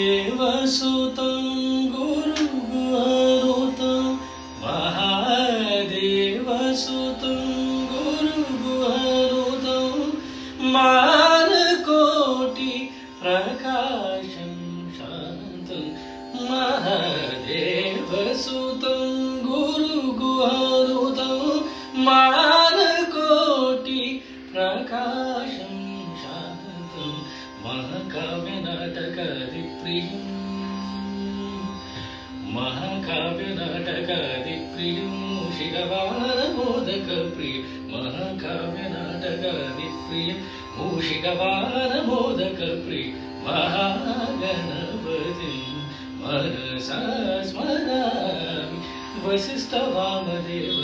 महादेवसुतं गुरुगुहनुतं महादेवसुतं गुरुगुहनुतं मानकोटि प्रकाशं शान्तं महादेवसुतं गुरुगुहनुतं मानकोटि प्रकाशं शान्तं महाकाव्यनाटकादिप्रियं महाकाव्यनाटकादिप्रियं मूषिकवाहनमोदकप्रियं महाकाव्यनाटकादिप्रियं मूषिकवाहनमोदकप्रियं महागणपतिं मनसा स्मरामि वसिष्ठवामदेव